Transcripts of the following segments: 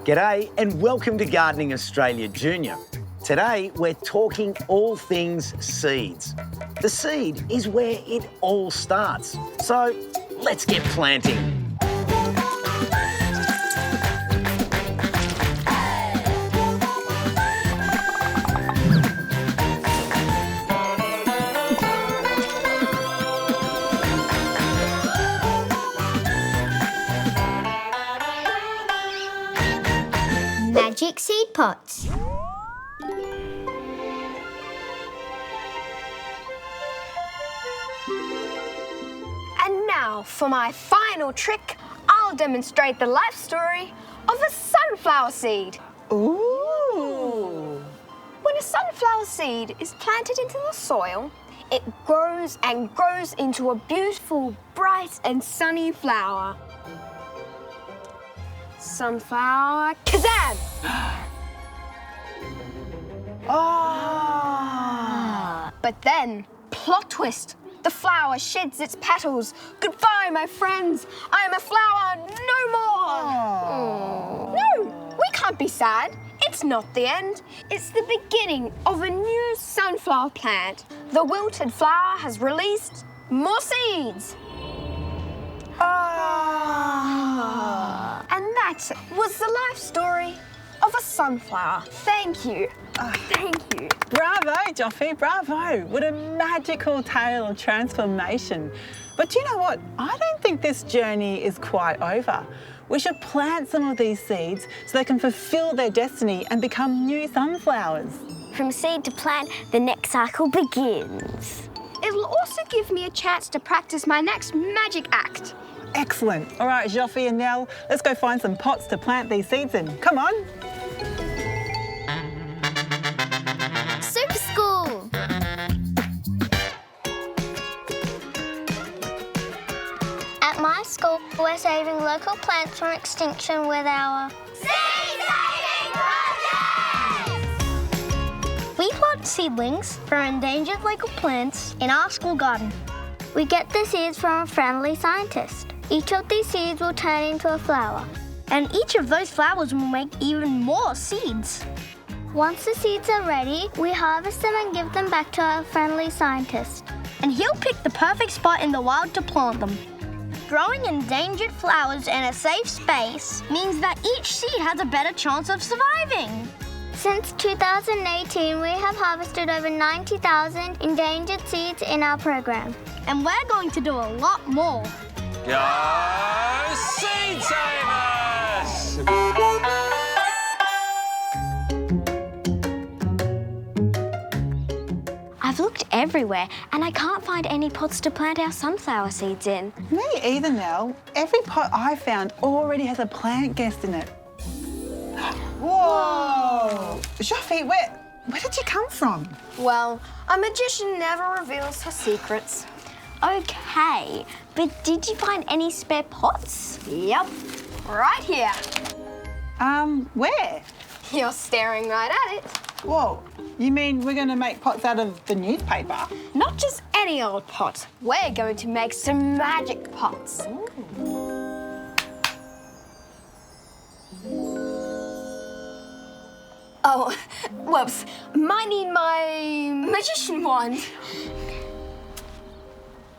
G'day and welcome to Gardening Australia Junior. Today we're talking all things seeds. The seed is where it all starts. So let's get planting. Magic seed pots. And now for my final trick, I'll demonstrate the life story of a sunflower seed. Ooh! When a sunflower seed is planted into the soil, it grows and grows into a beautiful, bright and sunny flower. Sunflower Kazam! Oh! But then, plot twist, the flower sheds its petals. Goodbye, my friends. I am a flower no more. Oh. No, we can't be sad. It's not the end. It's the beginning of a new sunflower plant. The wilted flower has released more seeds. Oh. And that was the life story of a sunflower. Thank you. Thank you. Bravo, Joffy, bravo. What a magical tale of transformation. But you know what? I don't think this journey is quite over. We should plant some of these seeds so they can fulfill their destiny and become new sunflowers. From seed to plant, the next cycle begins. It'll also give me a chance to practice my next magic act. Excellent. All right, Joffy and Nell, let's go find some pots to plant these seeds in. Come on. Super School. At my school, we're saving local plants from extinction with our Seed Saving Project! We plant seedlings for endangered local plants in our school garden. We get the seeds from a friendly scientist. Each of these seeds will turn into a flower. And each of those flowers will make even more seeds. Once the seeds are ready, we harvest them and give them back to our friendly scientist. And he'll pick the perfect spot in the wild to plant them. Growing endangered flowers in a safe space means that each seed has a better chance of surviving. Since 2018, we have harvested over 90,000 endangered seeds in our program. And we're going to do a lot more. Go Seed Savers! I've looked everywhere and I can't find any pots to plant our sunflower seeds in. Me either, Nell. Every pot I found already has a plant guest in it. Whoa! Joffy, where did you come from? Well, a magician never reveals her secrets. Okay, but did you find any spare pots? Yep, right here. Where? You're staring right at it. Whoa, you mean we're going to make pots out of the newspaper? Not just any old pot. We're going to make some magic pots. Oh, whoops. Might need my magician wand.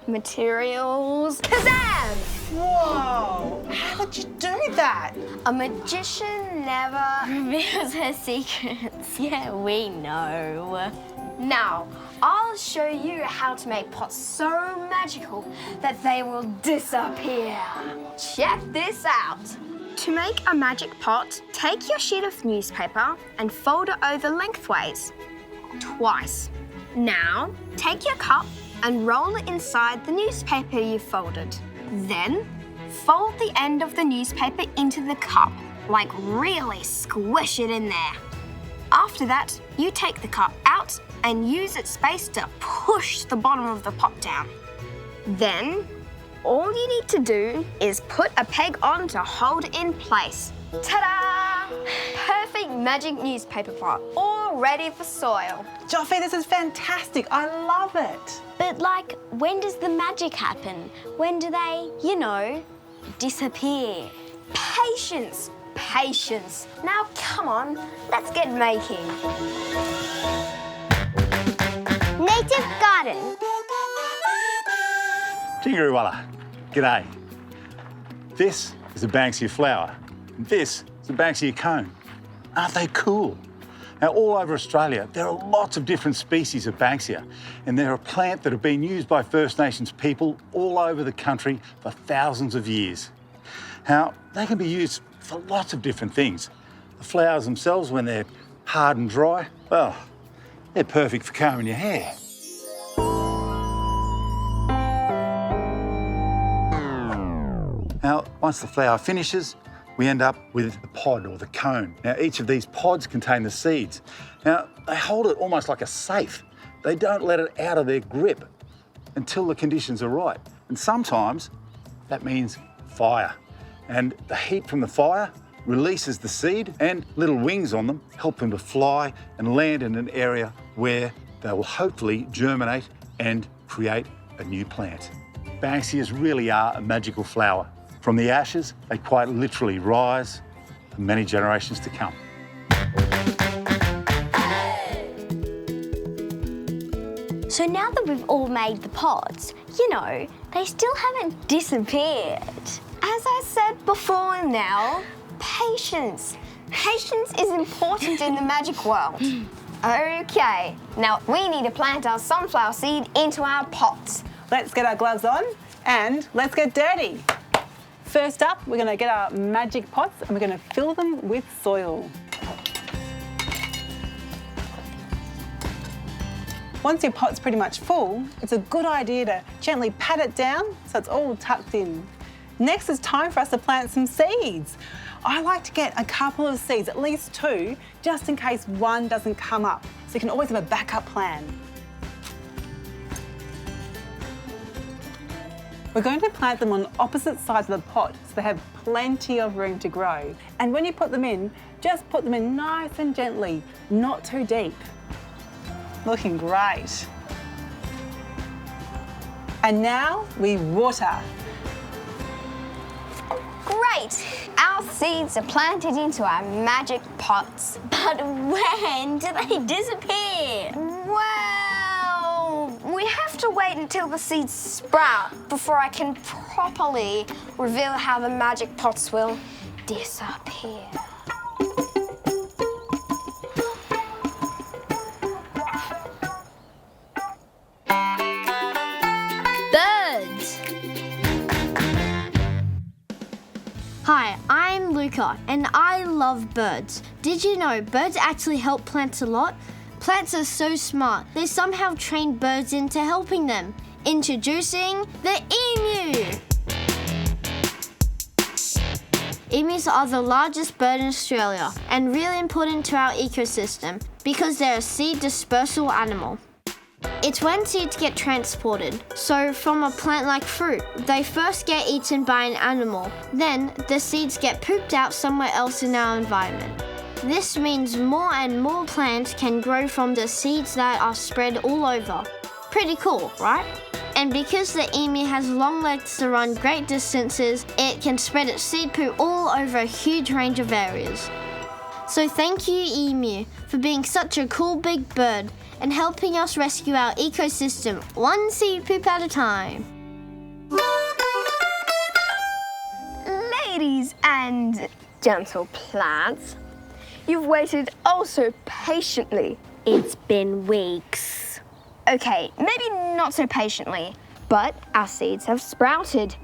Materials. Kazam! Whoa! How did you do that? A magician never Reveals her secrets. Yeah, we know. Now, I'll show you how to make pots so magical that they will disappear. Check this out. To make a magic pot, take your sheet of newspaper and fold it over lengthways, twice. Now, take your cup and roll it inside the newspaper you folded. Then, fold the end of the newspaper into the cup, like really squish it in there. After that, you take the cup out and use its space to push the bottom of the pot down. Then, all you need to do is put a peg on to hold it in place. Ta-da! Perfect magic newspaper pot, all ready for soil. Joffy, this is fantastic. I love it. But like, when does the magic happen? When do they, disappear? Patience. patience. Now, come on, let's get making. Native garden. Jingaroo-walla, g'day. This is a Banksia flower. And this is a Banksia cone. Aren't they cool? Now, all over Australia, there are lots of different species of Banksia, and they're a plant that have been used by First Nations people all over the country for thousands of years. Now, they can be used for lots of different things. The flowers themselves, when they're hard and dry, well, they're perfect for combing your hair. Now, once the flower finishes, we end up with the pod or the cone. Now, each of these pods contain the seeds. Now, they hold it almost like a safe. They don't let it out of their grip until the conditions are right. And sometimes that means fire. And the heat from the fire releases the seed, and little wings on them help them to fly and land in an area where they will hopefully germinate and create a new plant. Banksias really are a magical flower. From the ashes, they quite literally rise for many generations to come. So now that we've all made the pods, you know, they still haven't disappeared. As I said before now, patience. Patience is important in the magic world. Okay, now we need to plant our sunflower seed into our pots. Let's get our gloves on and let's get dirty. First up, we're going to get our magic pots and we're going to fill them with soil. Once your pot's pretty much full, it's a good idea to gently pat it down so it's all tucked in. Next, it's time for us to plant some seeds. I like to get a couple of seeds, at least 2, just in case one doesn't come up, so you can always have a backup plan. We're going to plant them on opposite sides of the pot so they have plenty of room to grow. And when you put them in, just put them in nice and gently, not too deep. Looking great. And now we water. Great! Our seeds are planted into our magic pots. But when do they disappear? Well, we have to wait until the seeds sprout before I can properly reveal how the magic pots will disappear. Birds. Hi, I'm Luca, and I love birds. Did you know birds actually help plants a lot? Plants are so smart, they somehow train birds into helping them. Introducing the emu. Emus are the largest bird in Australia and really important to our ecosystem because they're a seed dispersal animal. It's when seeds get transported. So from a plant like fruit, they first get eaten by an animal. Then the seeds get pooped out somewhere else in our environment. This means more and more plants can grow from the seeds that are spread all over. Pretty cool, right? And because the emu has long legs to run great distances, it can spread its seed poo all over a huge range of areas. So thank you, emu, for being such a cool big bird and helping us rescue our ecosystem one seed poop at a time. Ladies and gentle plants, you've waited oh so patiently. It's been weeks. Okay, maybe not so patiently, but our seeds have sprouted.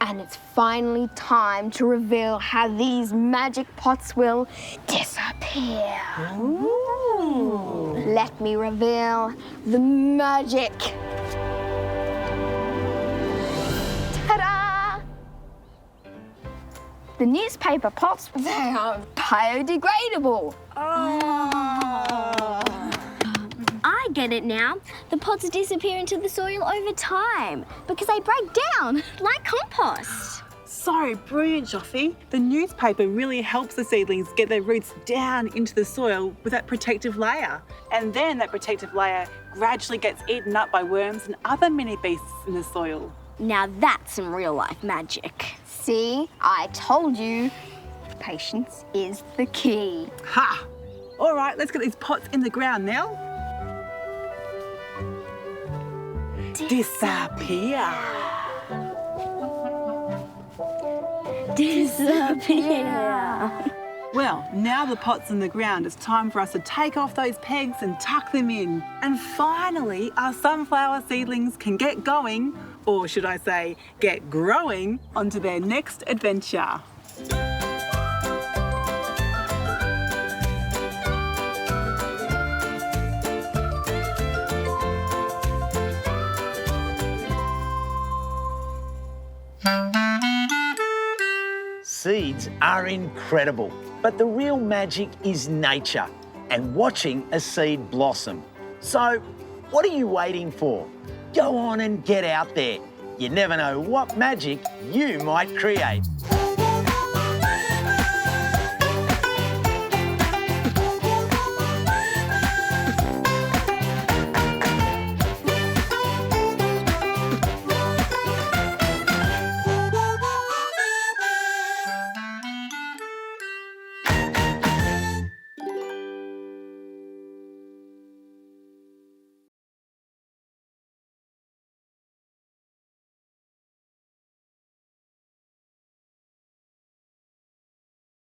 And it's finally time to reveal how these magic pots will disappear. Ooh. Let me reveal the magic. Ta-da! The newspaper pots, they are biodegradable. I get it now. The pods disappear into the soil over time because they break down like compost. So brilliant, Joffy. The newspaper really helps the seedlings get their roots down into the soil with that protective layer. And then that protective layer gradually gets eaten up by worms and other mini beasts in the soil. Now that's some real life magic. See, I told you. patience is the key. Ha! All right, let's get these pots in the ground now. Disappear. Disappear. Well, now the pot's in the ground, it's time for us to take off those pegs and tuck them in. And finally, our sunflower seedlings can get going, or should I say, get growing, onto their next adventure. Seeds are incredible, but the real magic is nature and watching a seed blossom. So, what are you waiting for? Go on and get out there. You never know what magic you might create.